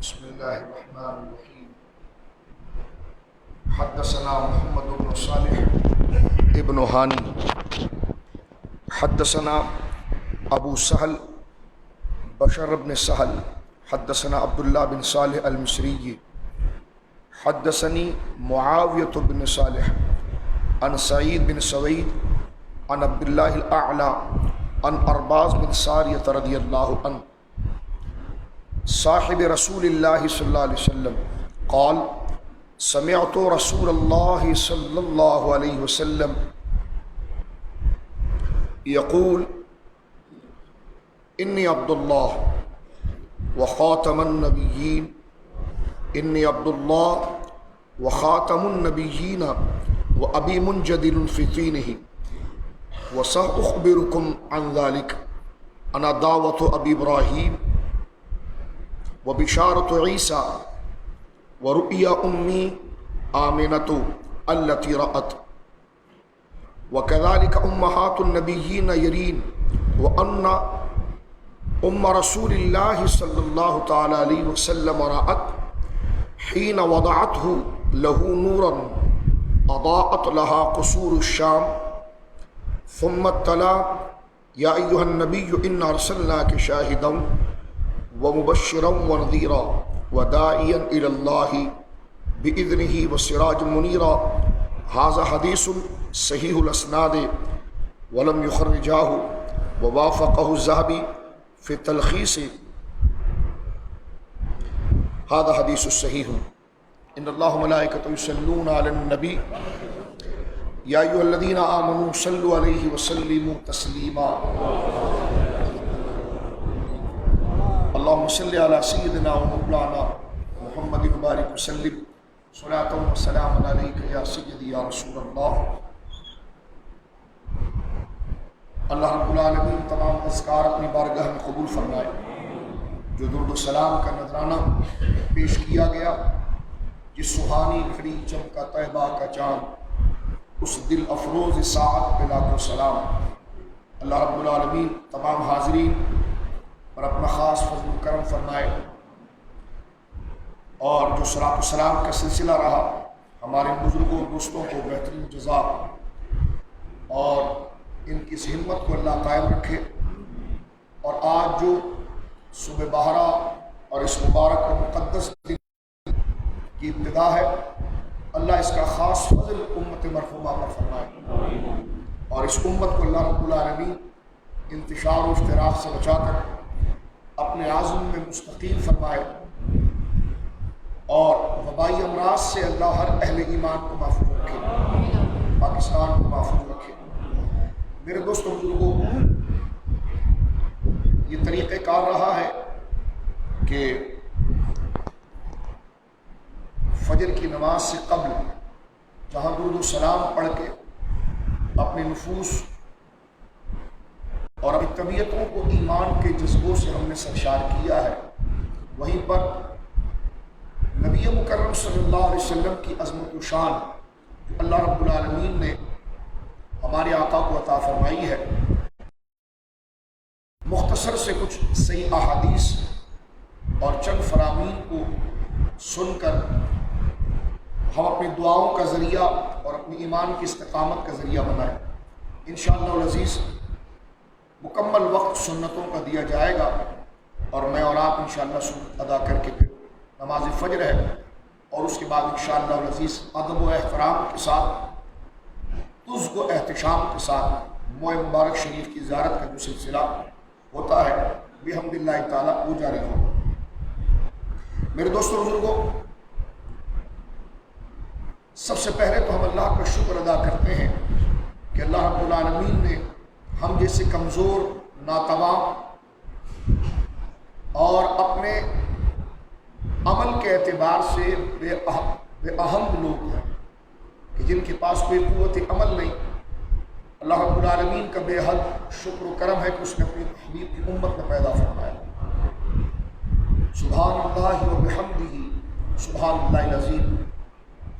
بسم الله الرحمن الرحيم. حدثنا محمد بن صالح ابن هاني حدثنا ابو سهل بشر بن سهل حدثنا عبد الله بن صالح المصري حدثني معاوية بن صالح عن سعيد بن سويد عن عبد الله الأعلى عن أرباز بن سارية رضي الله عنه صاحب رسول الله صلى الله عليه وسلم قال سمعت رسول الله صلى الله عليه وسلم يقول إني عبد الله وخاتم النبيين إني عبد الله وخاتم النبيين وأبي منجدل في طينه وسأخبركم عن ذلك. أنا دعوة أبي إبراهيم وبشارة عيسى ورؤيا أمي آمنة التي رأت وكذلك أمهات النبيين يرين وأن أم رسول الله صلى الله تعالى عليه وسلم رأت حين وضعته له نورا أضاءت لها قصور الشام ثم تلا يا أيها النبي إنا أرسلناك شاهدا ومبشرا ونذيرا وداعيا إلى الله بإذنه وسراجا منيرا. هذا حديث صحيح الأسناد ولم يخرجاه ووافقه الذهبي في التلخيص. هذا حديث صحيح. إن الله وملائكته يصلون على النبي يا أيها الذين آمنوا صلوا عليه وسلموا تسليما. اللهم صل على سيدنا ومولانا محمد وبارك وسلم صلاة وسلام عليك يا سيدي يا رسول اللہ. اللہ رب العالمین تمام اذکار اپنی بارگاہ میں قبول فرمائے. جو درود و سلام کا نذرانہ پیش کیا گیا، جس سہانی گھڑی چمکا طیبہ کا چاند، اس دل افروز ساعت پہ لاکھوں سلام. اللہ رب العالمین تمام حاضرین پر اپنا خاص فضل و کرم فرمائے، اور جو صلاۃ و سلام کا سلسلہ رہا ہمارے بزرگوں اور دوستوں کو بہترین جزا اور ان کی اس ہمت کو اللہ قائم رکھے. اور آج جو صبح بہارا اور اس مبارک و مقدس دن کی ابتدا ہے، اللہ اس کا خاص فضل امت مرحومہ پر فرمائے، اور اس امت کو اللہ رب العالمین انتشار و اشتراک سے بچا کر اپنے عزم میں مستقیم فرمائے، اور وبائی امراض سے اللہ ہر اہل ایمان کو محفوظ رکھے، پاکستان کو محفوظ رکھے. میرے دوستوں بزرگوں، یہ طریقہ کار رہا ہے کہ فجر کی نماز سے قبل جہاں درود و سلام پڑھ کے اپنے نفوس اور اپنی طبیعتوں کو ایمان کے جذبوں سے ہم نے سرشار کیا ہے، وہیں پر نبی مکرم صلی اللہ علیہ وسلم کی عظمت و شان جو اللہ رب العالمین نے ہمارے آقا کو عطا فرمائی ہے، مختصر سے کچھ صحیح احادیث اور چند فرامین کو سن کر ہم اپنی دعاؤں کا ذریعہ اور اپنی ایمان کی استقامت کا ذریعہ بنائیں. انشاءاللہ العزیز مکمل وقت سنتوں کا دیا جائے گا، اور میں اور آپ انشاءاللہ سنت ادا کر کے پھر نماز فجر ہے، اور اس کے بعد انشاءاللہ العزیز ادب و احترام کے ساتھ، تزک و احتشام کے ساتھ موئے مبارک شریف کی زیارت کا جو سلسلہ ہوتا ہے بحمد اللہ تعالیٰ وہ جاری ہو. میرے دوستوں بزرگوں، سب سے پہلے تو ہم اللہ کا شکر ادا کرتے ہیں کہ اللہ رب العالمین نے ہم جیسے کمزور، ناتواں اور اپنے عمل کے اعتبار سے بے اہم لوگ ہیں کہ جن کے پاس کوئی قوت عمل نہیں، اللہ رب العالمین کا بے حد شکر و کرم ہے کہ اس نے اپنی حبیب کی امت میں پیدا فرمایا. سبحان اللہ و بحمدہ سبحان اللہ العظیم.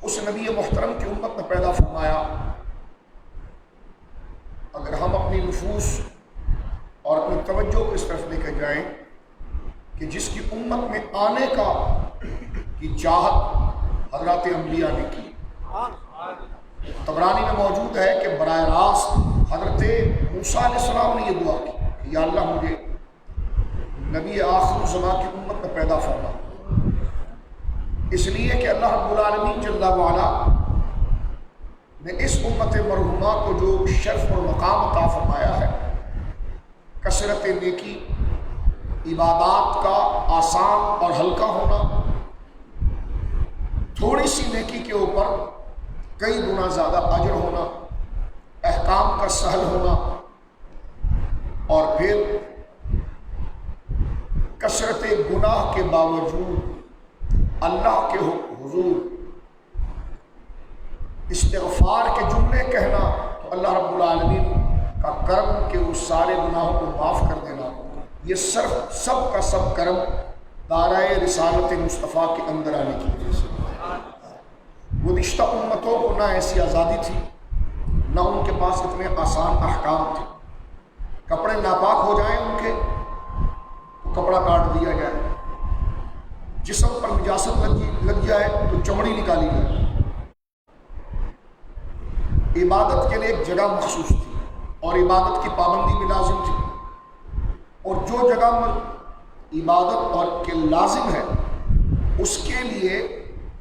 اس نبی محترم کی امت میں پیدا فرمایا. اگر ہم اپنی نفوس اور اپنی توجہ کو اس طرف لے کے جائیں کہ کہ جس کی امت میں آنے کی چاہت حضرات انبیاء نے کی۔ طبرانی میں موجود ہے کہ براہ راست حضرت موسیٰ علیہ السلام نے یہ دعا کی کہ یا اللہ مجھے نبی آخر الزمان کی امت میں پیدا فرما، اس لیے کہ اللہ رب العالمین جل وعلا نے اس امت مرحومہ کو جو شرف اور مقام عطا فرمایا ہے، کثرت نیکی، عبادات کا آسان اور ہلکا ہونا، تھوڑی سی نیکی کے اوپر کئی گنا زیادہ اجر ہونا، احکام کا سہل ہونا، اور پھر کثرت گناہ کے باوجود اللہ کے حضور استغفار کے جملے کہنا، تو اللہ رب العالمین کا کرم کہ اس سارے گناہوں کو معاف کر دینا، یہ سب کا سب کرم دارائے رسالت مصطفیٰ کے اندر آنے کی وجہ سے۔ گزشتہ امتوں کو نہ ایسی آزادی تھی، نہ ان کے پاس اتنے آسان احکام تھے۔ کپڑے ناپاک ہو جائیں ان کے تو کپڑا کاٹ دیا جائے، جسم پر نجاست لگ جائے تو چمڑی نکالی جائے۔ عبادت کے لیے ایک جگہ مخصوص تھی اور عبادت کی پابندی بھی لازم تھی، اور جو جگہ عبادت اور کے لازم ہے اس کے لیے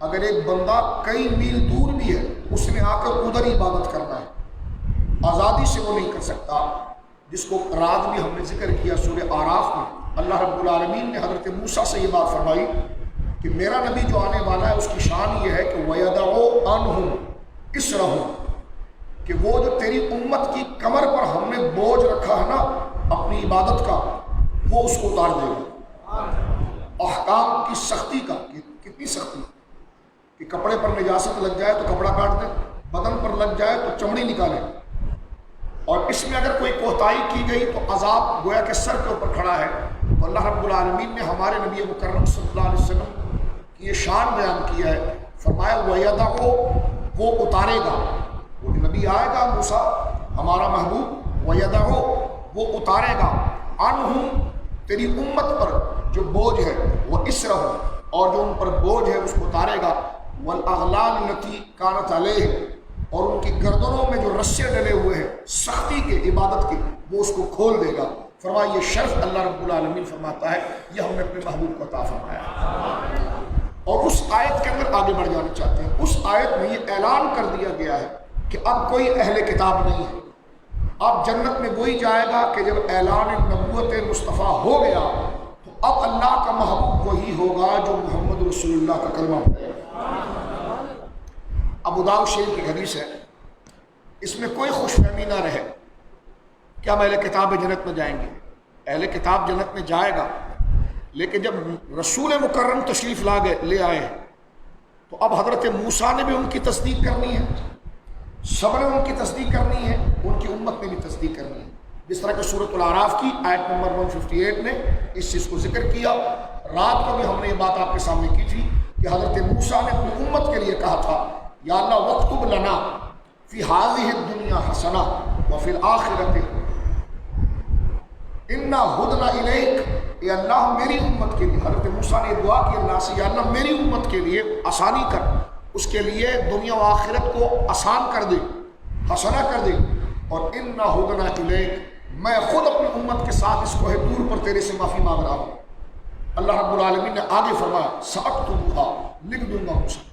اگر ایک بندہ کئی میل دور بھی ہے اس نے آ کر ادھر عبادت کرنا ہے، آزادی سے وہ نہیں کر سکتا، جس کو رات بھی ہم نے ذکر کیا سورہ اعراف میں۔ اللہ رب العالمین نے حضرت موسیٰ سے یہ بات فرمائی کہ میرا نبی جو آنے والا ہے اس کی شان یہ ہے کہ وَيَدَعُ عَنْهُمْ إِسْرَهُمْ، کہ وہ جو تیری امت کی کمر پر ہم نے بوجھ رکھا ہے نا اپنی عبادت کا، وہ اس کو اتار دے گا۔ احکام کی سختی کا، کتنی سختی کہ کپڑے پر نجاست لگ جائے تو کپڑا کاٹ دیں، بدن پر لگ جائے تو چمڑی نکالیں، اور اس میں اگر کوئی کوتاہی کی گئی تو عذاب گویا کہ سر کے اوپر کھڑا ہے۔ تو اللہ رب العالمین نے ہمارے نبی مکرم صلی اللہ علیہ وسلم کی یہ شان بیان کیا ہے، فرمایا وَيَدَعُ، وہ اتارے گا، وہ نبی آئے گا موسیٰ ہمارا محبوب، وَيَدَعُ، وہ اتارے گا، عَنْهُمْ، تیری امت پر جو بوجھ ہے، وہ إِسْرَهُمْ، اور جو ان پر بوجھ ہے اس کو اتارے گا، وَالْأَغْلَالُ الَّتِي كَانَتْ عَلَيْهِمْ، اور ان کی گردنوں میں جو رسے ڈلے ہوئے ہیں سختی کے، عبادت کے، وہ اس کو کھول دے گا۔ فرمایا یہ شرف اللہ رب العالمین فرماتا ہے یہ ہم نے اپنے محبوب کو عطا فرمایا۔ اور اس آیت کے اندر آگے بڑھ جانا چاہتے ہیں۔ اس آیت میں یہ اعلان کر دیا گیا ہے کہ اب کوئی اہل کتاب نہیں ہے، اب جنت میں وہی جائے گا کہ جب اعلان نبوت مصطفیٰ ہو گیا تو اب اللہ کا محبوب وہی ہوگا جو محمد رسول اللہ کا کلمہ پڑھے گا۔ ابو داؤد شریف کی حدیث ہے، اس میں کوئی خوش فہمی نہ رہے کہ ہم اہل کتاب جنت میں جائیں گے۔ اہل کتاب جنت میں جائے گا، لیکن جب رسول مکرم تشریف لے آئے تو اب حضرت موسیٰ نے بھی ان کی تصدیق کرنی ہے، سب نے ان کی تصدیق کرنی ہے، ان کی امت نے بھی تصدیق کرنی ہے۔ جس طرح کہ سورۃ الاعراف کی آیت نمبر 158 نے اس چیز کو ذکر کیا۔ رات کو بھی ہم نے یہ بات آپ کے سامنے کی تھی کہ حضرت موسیٰ نے اپنی امت کے لیے کہا تھا یا اللہ وَاكْتُبْ لَنَا فِي هَذِهِ الدُّنْيَا حَسَنَةً وَفِي الْآخِرَةِ اِنَّا هُدْنَا إِلَيْكَ، اے اللہ میری امت کے لیے، حضرت موسیٰ نے دعا کی اللہ سے، یا اللہ میری امت کے لیے آسانی کر، اس کے لیے دنیا و آخرت کو آسان کر دے، حسنہ کر دے، اور اِنَّا هُدْنَا إِلَيْكَ، میں خود اپنی امت کے ساتھ اس کوہ طور پر تیرے سے معافی مانگ رہا ہوں۔ اللہ رب العالمین نے آگے فرمایا سَأَكْتُبُهَا، لکھ دوں گا موسیٰ،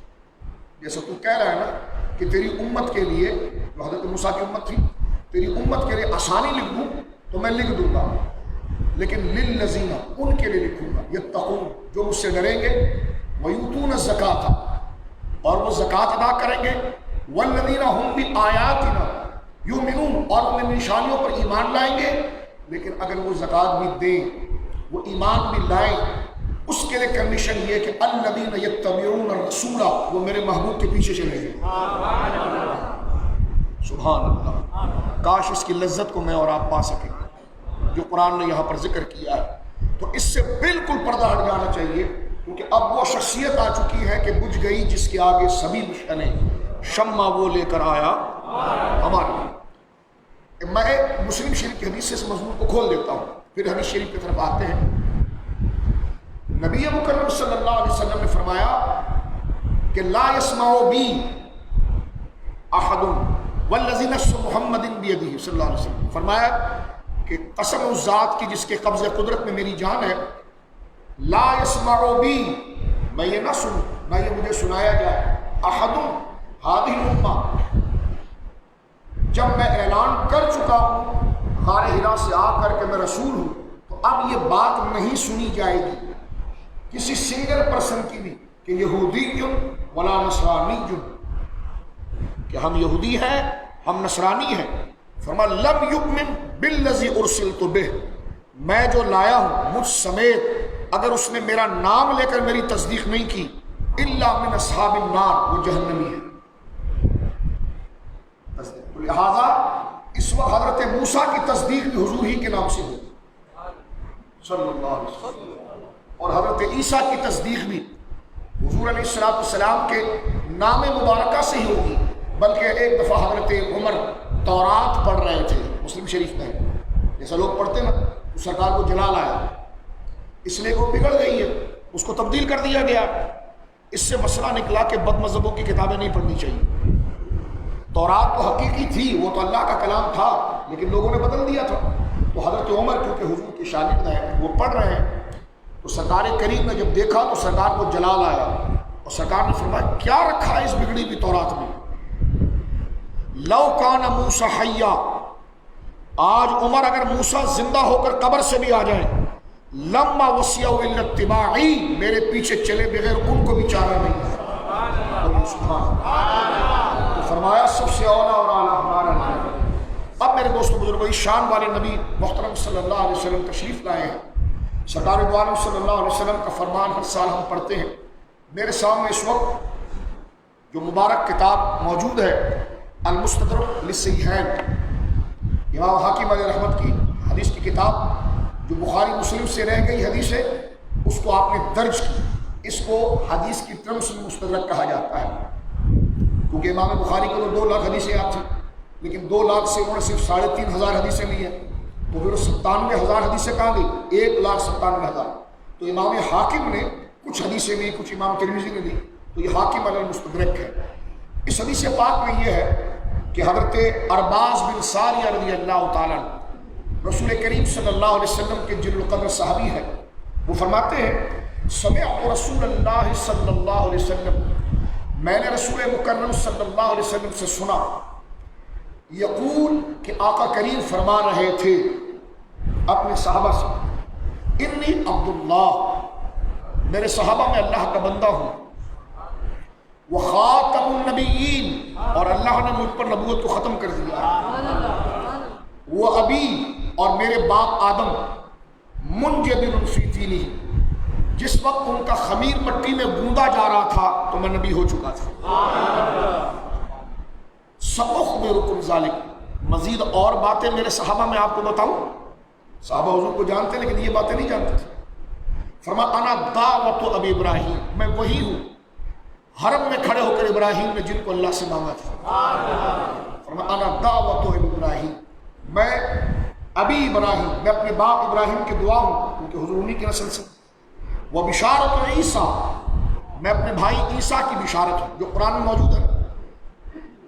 جیسا تو کہہ رہا ہے نا کہ تیری امت کے لیے، جو حضرت موسیٰ کی امت تھی، تیری امت کے لیے آسانی لکھ دوں تو میں لکھ دوں گا، لیکن للذین، ان کے لیے لکھوں گا، یتقون، جو مجھ سے ڈریں گے، ویؤتون الزکاۃ، اور وہ زکوٰۃ ادا کریں گے، والذین هم بآیاتنا یؤمنون، اور ان نشانیوں پر ایمان لائیں گے۔ لیکن اگر وہ زکوٰۃ بھی دیں، وہ ایمان بھی لائیں، اس کے لیے کنڈیشن یہ کہ الذین یتبعون الرسول، وہ میرے محبوب کے پیچھے چلیں گے۔ سبحان اللہ، کاش اس کی لذت کو میں اور آپ پا سکیں جو قرآن نے یہاں پر ذکر کیا ہے۔ تو اس سے بالکل پردہ ہٹ جانا چاہیے، کیونکہ اب وہ شخصیت آ چکی ہے کہ بجھ گئی جس کے آگے سبھی مشعلیں، شمع وہ لے کر آیا ہمارے۔ میں مسلم شریف کی حدیث سے اس مضمون کو کھول دیتا ہوں، پھر حدیث شریف کی طرف آتے ہیں۔ نبی مکرم صلی اللہ علیہ وسلم نے فرمایا کہ لا يسمع بی احد والذی نفس محمد بیدہ صلی اللہ علیہ وسلم، فرمایا کہ قسم اس ذات کی جس کے قبض قدرت میں میری جان ہے، لا يسمع بی، میں یہ نہ سنوں، نہ یہ مجھے سنایا جائے، احد ہذہ الامہ، جب میں اعلان کر چکا ہوں غار حرا سے آ کر کے میں رسول ہوں، تو اب یہ بات نہیں سنی جائے گی کسی سنگل پرسن کی بھی کہ یہودی ولا نصرانی، کہ ہم یہودی ہیں ہم نصرانی ہیں۔ فرمایا لم یؤمن بالذی ارسلت بہ، میں جو لایا ہوں مجھ سمیت اگر اس نے میرا نام لے کر میری تصدیق نہیں کی، الا من اصحاب النار، وہ جہنمی ہے۔ لہذا اس وقت حضرت موسیٰ کی تصدیق بھی حضور ہی کے نام سے ہوئی صلی اللہ علیہ وسلم، اور حضرت عیسیٰ کی تصدیق بھی حضور علیہ السلام کے نام مبارکہ سے ہی ہوگی۔ بلکہ ایک دفعہ حضرت عمر تورات پڑھ رہے تھے، مسلم شریف میں جیسا لوگ پڑھتے نا، تو سرکار کو جلال آیا، اس لیے وہ بگڑ گئی ہے، اس کو تبدیل کر دیا گیا۔ اس سے مسئلہ نکلا کہ بد مذہبوں کی کتابیں نہیں پڑھنی چاہیے۔ تورات تو حقیقی تھی، وہ تو اللہ کا کلام تھا، لیکن لوگوں نے بدل دیا تھا۔ تو حضرت عمر کیونکہ حضور کے شاگرد ہیں، وہ پڑھ رہے ہیں، تو سرکار کریم نے جب دیکھا تو سرکار کو جلال آیا، اور سرکار نے فرمایا کیا رکھا ہے اس بگڑی ہوئی تورات میں؟ لو کان موسیٰ حیا، آج عمر اگر موسیٰ زندہ ہو کر قبر سے بھی آ جائیں، لما وسعہ الا اتباعی، میرے پیچھے چلے بغیر ان کو بھی چارہ نہیں ہے۔ تو فرمایا سب سے اولا اور اعلیٰ ہمارا نبی۔ اب میرے دوستوں بزرگوں، اس شان والے نبی محترم صلی اللہ علیہ وسلم تشریف لائے ہیں۔ سرکار دو عالم صلی اللہ علیہ وسلم کا فرمان ہر سال ہم پڑھتے ہیں۔ میرے سامنے اس وقت جو مبارک کتاب موجود ہے، المستدرک للصحیحین، امام حاکم علیہ رحمت کی حدیث کی کتاب، جو بخاری مسلم سے رہ گئی حدیث ہے، اس کو آپ نے درج کی، اس کو حدیث کی ٹرمس میں مستدرک کہا جاتا ہے، کیونکہ امام بخاری کو تو 2 لاکھ حدیثیں یاد تھیں، لیکن 2 لاکھ سے انہوں نے صرف 3,500 حدیثیں لی ہیں، تو پھر 97,000 حدیثیں کہاں گئی؟ 1,97,000۔ تو امام حاکم نے کچھ حدیثیں لی، کچھ امام ترمذی نے لی، تو یہ حاکم علی المستدرک ہے۔ اس حدیث پاک میں یہ ہے کہ حضرت ارباز بن ساریہ رضی اللہ تعالیٰ رسول کریم صلی اللہ علیہ وسلم کے جلیل القدر صحابی ہیں، وہ فرماتے ہیں سمعت رسول اللہ صلی اللہ علیہ وسلم، میں نے رسول مکرم صلی اللہ علیہ وسلم سے سنا، یقول کہ آقا کریم فرما رہے تھے اپنے صحابہ سے، انی عبداللہ، میرے صحابہ میں اللہ کا بندہ ہوں، وخاتم النبیین، اور اللہ نے مجھ پر نبوت کو ختم کر دیا، وہ ابی، اور میرے باپ آدم، منجدل فی دینہ، جس وقت ان کا خمیر مٹی میں گوندا جا رہا تھا تو میں نبی ہو چکا تھا۔ سأخبرکم ذالک، مزید اور باتیں میرے صحابہ میں آپ کو بتاؤں؟ صحابہ حضور کو جانتے ہیں لیکن یہ باتیں نہیں جانتے تھے۔ فرمایا انا دعوت ابی ابراہیم، میں وہی ہوں حرم میں کھڑے ہو کر ابراہیم نے جن کو اللہ سے مانگا تھا۔ فرمایا انا دعوت ابی ابراہیم، میں ابی ابراہیم، میں اپنے باپ ابراہیم کی دعا ہوں، کیونکہ حضور انہی کی نسل سے۔ وہ بشارت عیسیٰ، میں اپنے بھائی عیسیٰ کی بشارت ہوں، جو قرآن میں موجود ہے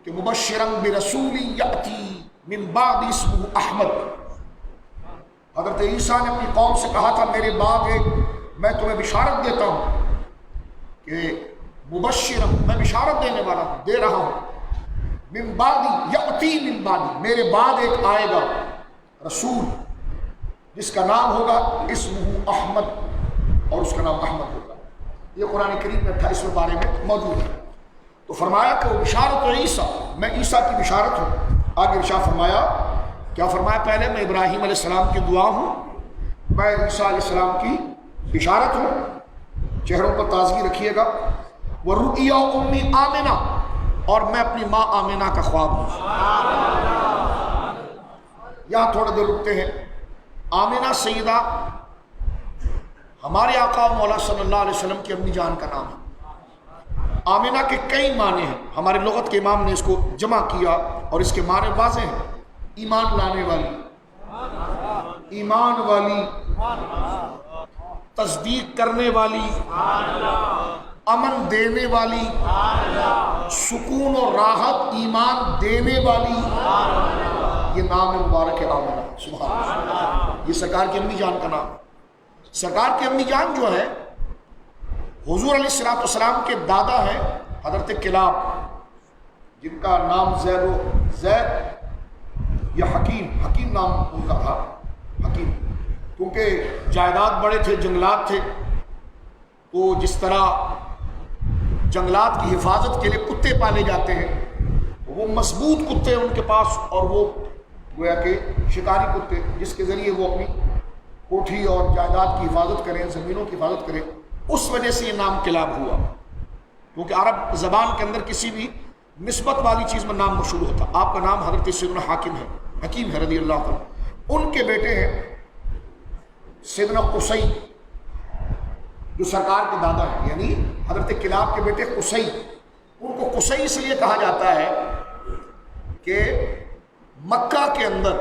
کہ مبشرا برسول یأتی من بعد اسمہ احمد۔ حضرت عیسیٰ نے اپنی قوم سے کہا تھا میرے بعد ایک میں تمہیں بشارت دیتا ہوں کہ مبشرا، میں بشارت دینے والا ہوں، دے رہا ہوں، من بعد یأتی من بعد، میرے بعد ایک آئے گا رسول جس کا نام ہوگا اسمہ احمد، اور اس کا نام احمد ہوگا۔ یہ قرآن کریم میں 28ویں پارے میں موجود ہے۔ تو فرمایا کہ وہ بشارت عیسیٰ، میں عیسیٰ کی بشارت ہوں۔ آگے ارشاد فرمایا، کیا فرمایا؟ پہلے میں ابراہیم علیہ السلام کی دعا ہوں، میں عیسیٰ علیہ السلام کی بشارت ہوں، چہروں پر تازگی رکھیے گا۔ وَرُؤْيَا أُمِّ آمنہ، اور میں اپنی ماں آمنہ کا خواب ہوں۔ یہاں تھوڑا دیر رکتے ہیں۔ آمنہ سیدہ ہمارے آقا و مولا صلی اللہ علیہ وسلم کی امی جان کا نام ہے۔ آمنہ کے کئی معنی ہیں، ہمارے لغت کے امام نے اس کو جمع کیا اور اس کے معنی واضح ہیں۔ ایمان لانے والی، ایمان والی، تصدیق کرنے والی، امن دینے والی، سکون و راحت ایمان دینے والی، یہ نام مبارک ہے آمنہ۔ سبحان اللہ، یہ سرکار کی امی جان کا نام۔ سرکار کی امی جان جو ہے حضور علیہ السلام کے دادا ہیں حضرت کلاب، جن کا نام زید یا حکیم نام ان کا تھا، حکیم، کیونکہ جائیداد بڑے تھے، جنگلات تھے، تو جس طرح جنگلات کی حفاظت کے لیے کتے پالے جاتے ہیں، وہ مضبوط کتے ان کے پاس، اور وہ گویا کہ شکاری کتے جس کے ذریعے وہ اپنی کوٹھی اور جائیداد کی حفاظت کریں، زمینوں کی حفاظت کریں، اس وجہ سے یہ نام کلاب ہوا، کیونکہ عرب زبان کے اندر کسی بھی نسبت والی چیز میں نام مشہور ہوتا۔ آپ کا نام حضرت سیدنا حکیم ہے رضی اللہ عنہ۔ ان کے بیٹے ہیں سیدنا قصی، جو سرکار کے دادا ہیں، یعنی حضرت کلاب کے بیٹے قصی۔ ان کو قصی اس لیے کہا جاتا ہے کہ مکہ کے اندر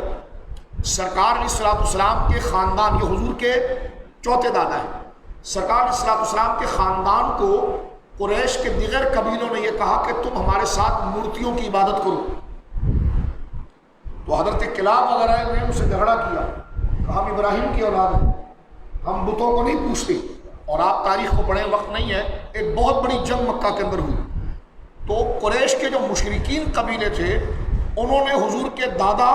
سرکار علیہ السلام کے خاندان، یہ حضور کے چوتھے دادا ہیں، سرکار علیہ السلام کے خاندان کو قریش کے دیگر قبیلوں نے یہ کہا کہ تم ہمارے ساتھ مورتیوں کی عبادت کرو، تو حضرت کلاب وغیرہ نے ان سے جھگڑا کیا، کہا ہم ابراہیم کی اولاد ہیں، ہم بتوں کو نہیں پوچھتے، اور آپ تاریخ کو پڑھیں، وقت نہیں ہے، ایک بہت بڑی جنگ مکہ کے اندر ہوئی، تو قریش کے جو مشرکین قبیلے تھے انہوں نے حضور کے دادا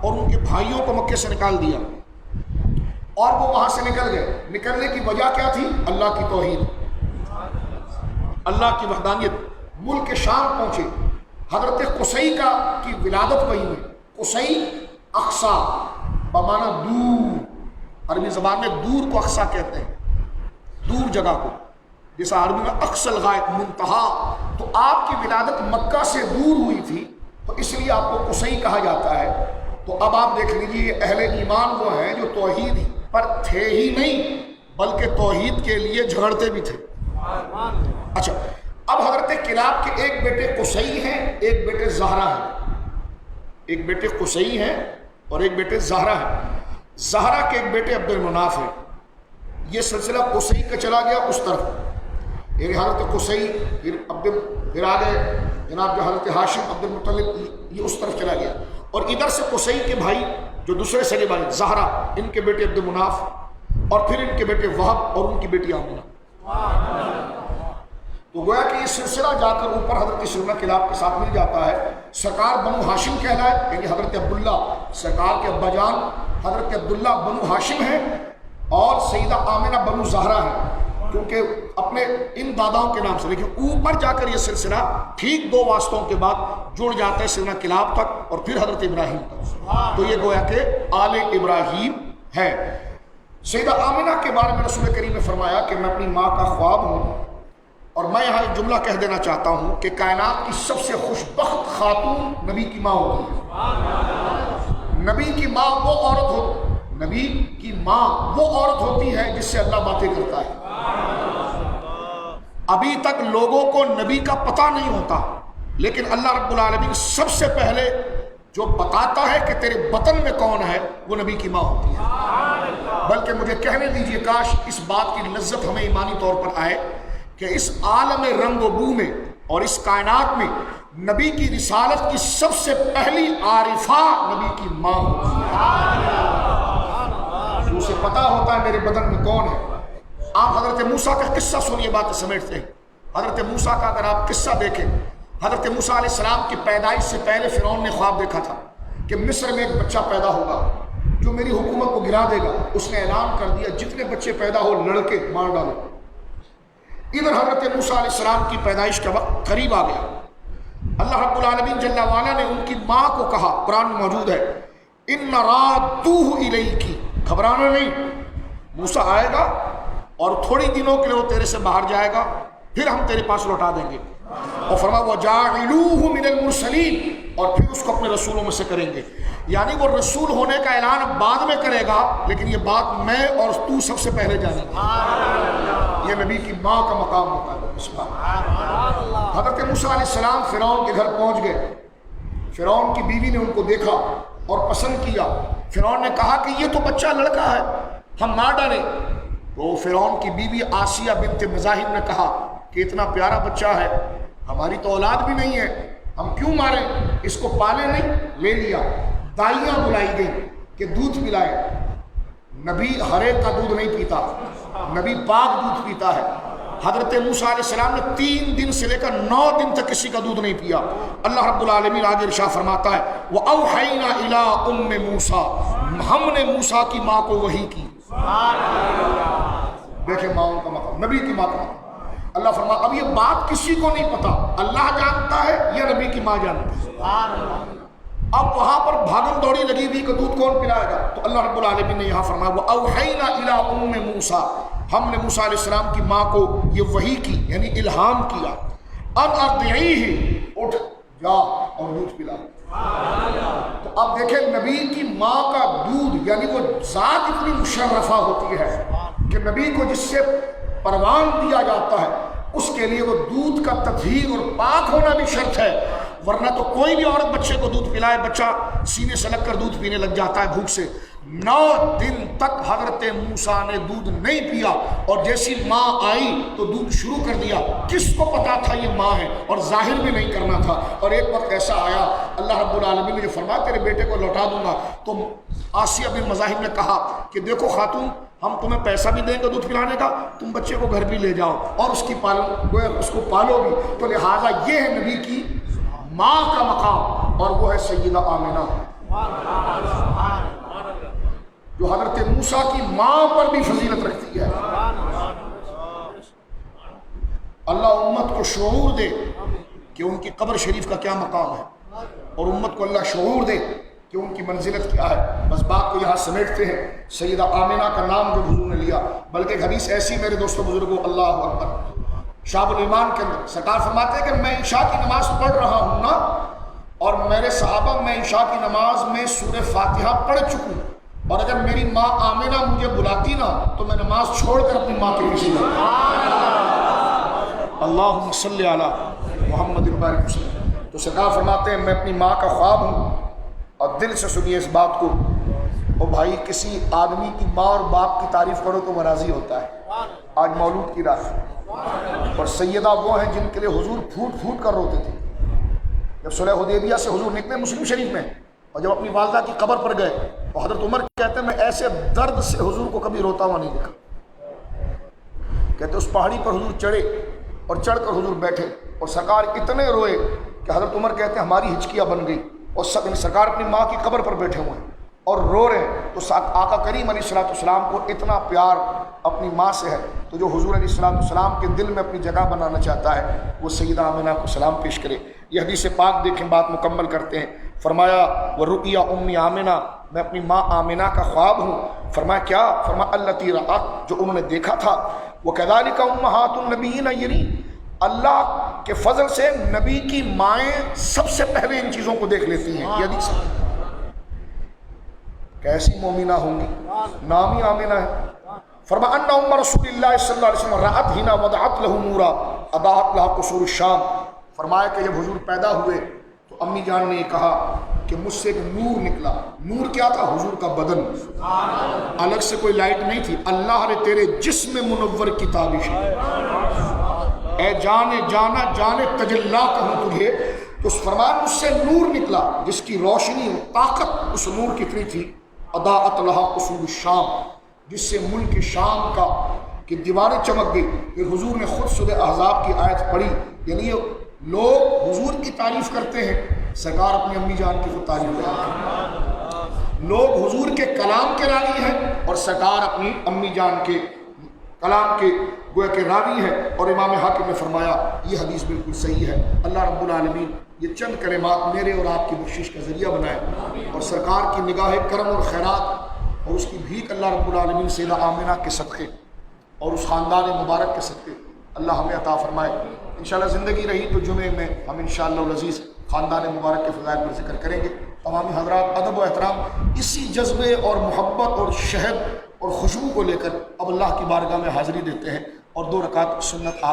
اور ان کے بھائیوں کو مکے سے نکال دیا، اور وہ وہاں سے نکل گئے۔ نکلنے کی وجہ کیا تھی؟ اللہ کی توحید، اللہ کی وحدانیت۔ ملک شام پہنچے، حضرت قصی کی ولادت وہیں میں، قصی اقصا بمعنی دور، عربی زبان میں دور کو اقصا کہتے ہیں، دور جگہ کو، جیسا عربی میں اقصى الغائب، منتہا، تو آپ کی ولادت مکہ سے دور ہوئی تھی، تو اس لیے آپ کو قصی کہا جاتا ہے۔ تو اب آپ دیکھ لیجیے اہل ایمان وہ ہیں جو توحید پر تھے ہی نہیں بلکہ توحید کے لیے جھگڑتے بھی تھے۔ اچھا، اب حضرت کلاب کے ایک بیٹے قصی ہیں، ایک بیٹے زہرہ ہیں، ایک بیٹے قصی ہیں اور ایک بیٹے زہرہ ہیں۔ زہرہ کے ایک بیٹے عبد المناف ہیں۔ یہ سلسلہ قصی کا چلا گیا اس طرف، یعنی حضرت قصی، پھر آگے جناب جو حضرت ہاشم عبد المطلب، یہ اس طرف چلا گیا، اور ادھر سے قصی کے بھائی جو دوسرے سگے بھائی زہرہ، ان کے بیٹے عبد المناف، اور پھر ان کے بیٹے وہب اور ان کی بیٹی آمنہ۔ تو گویا کہ یہ سلسلہ جا کر اوپر حضرت سیدنا کلاب کے ساتھ مل جاتا ہے۔ سرکار بنو ہاشم کہلائے، یعنی حضرت عبداللہ، سرکار کے ابا جان حضرت عبداللہ بنو ہاشم ہیں، اور سیدہ آمنہ بنو زہرہ ہیں، کیونکہ اپنے ان داداؤں کے نام سے۔ لیکن اوپر جا کر یہ سلسلہ ٹھیک 2 واسطوں کے بعد جڑ جاتا ہے سیدنا کلاب تک اور پھر حضرت ابراہیم تک، تو یہ گویا کہ آل ابراہیم ہے۔ سیدہ آمنہ کے بارے میں رسول کریم نے فرمایا کہ میں اپنی ماں کا خواب ہوں، اور میں یہاں ایک جملہ کہہ دینا چاہتا ہوں کہ کائنات کی سب سے خوشبخت خاتون نبی کی ماں ہوتی ہے۔ نبی کی ماں وہ عورت ہو، نبی کی ماں وہ عورت ہوتی ہے جس سے اللہ باتیں کرتا ہے۔ ابھی تک لوگوں کو نبی کا پتہ نہیں ہوتا، لیکن اللہ رب العالمین سب سے پہلے جو بتاتا ہے کہ تیرے بطن میں کون ہے، وہ نبی کی ماں ہوتی ہے۔ بلکہ مجھے کہنے دیجئے، کاش اس بات کی لذت ہمیں ایمانی طور پر آئے کہ اس عالم رنگ و بو میں اور اس کائنات میں نبی کی رسالت کی سب سے پہلی عارفہ نبی کی ماں ہوتی ہے، اسے پتا ہوتا ہے میرے بدن میں کون ہے۔ آپ حضرت موسیٰ کا قصہ سنیے، باتیں سمیٹتے ہیں۔ حضرت موسیٰ کا اگر آپ قصہ دیکھیں، حضرت موسیٰ علیہ السلام کی پیدائش سے پہلے فرعون نے خواب دیکھا تھا کہ مصر میں ایک بچہ پیدا ہوگا جو میری حکومت کو گرا دے گا۔ اس نے اعلان کر دیا جتنے بچے پیدا ہو لڑکے مار ڈالو۔ ادھر حضرت موسیٰ علیہ السلام کی پیدائش کا وقت قریب آ گیا۔ اللہ رب العالمین جل وعلا نے ان کی ماں کو کہا، قرآن میں موجود ہے، ان رادوہ الیک، گھبرانا نہیں، موسیٰ آئے گا اور تھوڑی دنوں کے لیے وہ تیرے سے باہر جائے گا، پھر ہم تیرے پاس لوٹا دیں گے۔ اور فرمایا وَجَاعِلُوهُ مِنَ الْمُرْسَلِينَ، اور پھر اس کو اپنے رسولوں میں سے کریں گے۔ یعنی وہ رسول ہونے کا اعلان بعد میں کرے گا، لیکن یہ بات میں اور تو سب سے پہلے جانے گا۔ یہ نبی کی ماں کا مقام ہوتا ہے۔ حضرت موسیٰ علیہ السلام فرعون کے گھر پہنچ گئے۔ فرعون کی بیوی نے ان کو دیکھا اور پسند کیا۔ فرعون نے کہا کہ یہ تو بچہ لڑکا ہے، ہم مار ڈالیں۔ تو فرعون کی بیوی آسیہ بنت مزاحم نے کہا کہ اتنا پیارا بچہ ہے، ہماری تو اولاد بھی نہیں ہے، ہم کیوں ماریں، اس کو پالے نہیں، لے لیا۔ دائیاں بلائی گئی کہ دودھ پلائے۔ نبی ہر ایک کا دودھ نہیں پیتا، نبی پاک دودھ پیتا ہے۔ حضرت موسیٰ علیہ السلام نے 3 دن سے لے کر 9 دن تک کسی کا دودھ نہیں پیا۔ اللہ رب العالمین آگے ارشاد فرماتا ہے وَأَوْحَيْنَا إِلَىٰ أُمِّ مُوسَىٰ، ہم نے موسیٰ کی ماں کو وحی کی۔ دیکھیں ماؤں کا مقام، نبی کی ماں کا مقام۔ اللہ فرماتا اب یہ بات کسی کو نہیں پتا، اللہ جانتا ہے یا نبی کی ماں جانتی ہے۔ اب وہاں پر بھاگم دوڑی لگی ہوئی کہ دودھ کون پلائے گا، تو اللہ رب العالمین نے یہاں فرمایا وَأَوْحَيْنَا إِلَىٰ أُمِّ مُوسَىٰ، ہم نے موسیٰ علیہ السلام کی ماں کو یہ وحی کی، یعنی الہام کیا، اب ارضعیہ، اٹھ جا اور دودھ پلا۔ تو اب دیکھیں نبی کی ماں کا دودھ، یعنی وہ ذات اتنی مشرفہ ہوتی ہے کہ نبی کو جس سے پروان دیا جاتا ہے اس کے لیے وہ دودھ کا تطہیر اور پاک ہونا بھی شرط ہے، ورنہ تو کوئی بھی عورت بچے کو دودھ پلائے، بچہ سینے سے لگ کر دودھ پینے لگ جاتا ہے بھوک سے۔ 9 دن تک حضرت موسیٰ نے دودھ نہیں پیا، اور جیسی ماں آئی تو دودھ شروع کر دیا۔ کس کو پتا تھا یہ ماں ہے، اور ظاہر بھی نہیں کرنا تھا۔ اور ایک وقت ایسا آیا، اللہ رب العالمین نے جو فرمایا تیرے بیٹے کو لوٹا دوں گا، تو آسیہ بن مزاحم نے کہا کہ دیکھو خاتون، ہم تمہیں پیسہ بھی دیں گے دودھ پلانے کا، تم بچے کو گھر بھی لے جاؤ اور اس کو پالو بھی، تو لہٰذا یہ ہے نبی کی ماں کا مقام، اور وہ ہے سیدہ آمنہ، جو حضرت موسیٰ کی ماں پر بھی فضیلت رکھتی ہے۔ اللہ امت کو شعور دے کہ ان کی قبر شریف کا کیا مقام ہے، اور امت کو اللہ شعور دے کہ ان کی منزلت کیا ہے۔ بس بات کو یہاں سمیٹتے ہیں۔ سیدہ آمنہ کا نام جو حضور نے لیا، بلکہ ایک حدیث ایسی میرے دوستوں بزرگوں، اللہ اکبر، شعب الایمان کے اندر سرکار فرماتے ہیں کہ میں عشاء کی نماز پڑھ رہا ہوں نا، اور میرے صحابہ میں عشاء کی نماز میں سورہ فاتحہ پڑھ چکوں، اور اگر میری ماں آمنہ مجھے بلاتی نا تو میں نماز چھوڑ کر اپنی ماں کے پیچھے جاتا۔ اللہم صلی علی محمد وبارک وسلم۔ تو سرکار فرماتے ہیں میں اپنی ماں کا خواب ہوں، اور دل سے سنیے اس بات کو، اور بھائی کسی آدمی کی ماں اور باپ کی تعریف کرو تو وہ راضی ہوتا ہے۔ آج مولود کی رات، اور سیدہ وہ ہیں جن کے لیے حضور پھوٹ پھوٹ کر روتے تھے۔ جب صلح حدیبیہ سے حضور نکلے مسلم شریف میں، اور جب اپنی والدہ کی قبر پر گئے تو حضرت عمر کہتے ہیں میں ایسے درد سے حضور کو کبھی روتا ہوا نہیں دیکھا۔ کہتے اس پہاڑی پر حضور چڑھے اور چڑھ کر حضور بیٹھے، اور سرکار اتنے روئے کہ حضرت عمر کہتے ہیں ہماری ہچکیاں بن گئی، اور سرکار اپنی ماں کی قبر پر بیٹھے ہوئے ہیں اور رو رہے ہیں۔ تو آقا کریم علیہ السلام کو اتنا پیار اپنی ماں سے ہے، تو جو حضور علیہ السلام کے دل میں اپنی جگہ بنانا چاہتا ہے وہ سیدہ آمنہ کو سلام پیش کرے۔ یہ حدیث پاک دیکھیں، بات مکمل کرتے ہیں۔ فرمایا وَرُؤْيَا أُمِّ آمنہ، میں اپنی ماں آمنہ کا خواب ہوں۔ فرمایا کیا؟ فرمایا الَّتِي رَأَتْ، جو انہوں نے دیکھا تھا۔ وَكَذَلِكَ أُمَّهَاتُ النَّبِيِّينَ يَرِينَ، اللہ کے فضل سے نبی کی مائیں سب سے پہلے ان چیزوں کو دیکھ لیتی ہیں۔ یہ حدیث کیسی مومنہ ہوں گی، نام ہی آمنہ ہے۔ فرمایا ان ام رسول اللہ صلی اللہ علیہ وسلم رأت ہنا وضعت له نورا اضاءت لها قصور الشام۔ فرمایا کہ جب حضور پیدا ہوئے تو امی جان نے کہا کہ مجھ سے ایک نور نکلا۔ نور کیا تھا؟ حضور کا بدن، الگ سے کوئی لائٹ نہیں تھی۔ اللہ نے تیرے جسم منور کی تابش ہے، اے جانے جانا جانے تجلا کہوں تجھے۔ تو اس فرمان مجھ سے نور نکلا جس کی روشنی اور طاقت اس نور کتنی تھی، اضاءت لها قصور الشام، جس سے ملک شام کا کہ دیواریں چمک گئی۔ پھر حضور نے خود سورہ احزاب کی آیت پڑھی، یعنی لوگ حضور کی تعریف کرتے ہیں، سرکار اپنی امی جان کی خود تعریف کرتے ہیں۔ لوگ حضور کے کلام کے راوی ہیں اور سرکار اپنی امی جان کے کلام کے گویا کہ راوی ہیں۔ اور امام حاکم نے فرمایا یہ حدیث بالکل صحیح ہے۔ اللہ رب العالمین یہ چند کلمات میرے اور آپ کی بخشش کا ذریعہ بنائے، اور سرکار کی نگاہ کرم اور خیرات اور اس کی بھیک اللہ رب العالمین سیدہ آمنہ کے صدقے اور اس خاندان مبارک کے صدقے اللہ ہمیں عطا فرمائے۔ انشاءاللہ زندگی رہی تو جمعے میں ہم انشاءاللہ العزیز خاندان مبارک کے فضائل پر ذکر کریں گے۔ تمام حضرات ادب و احترام اسی جذبے اور محبت اور شہد اور خوشبو کو لے کر اب اللہ کی بارگاہ میں حاضری دیتے ہیں، اور 2 رکعت سنت آپ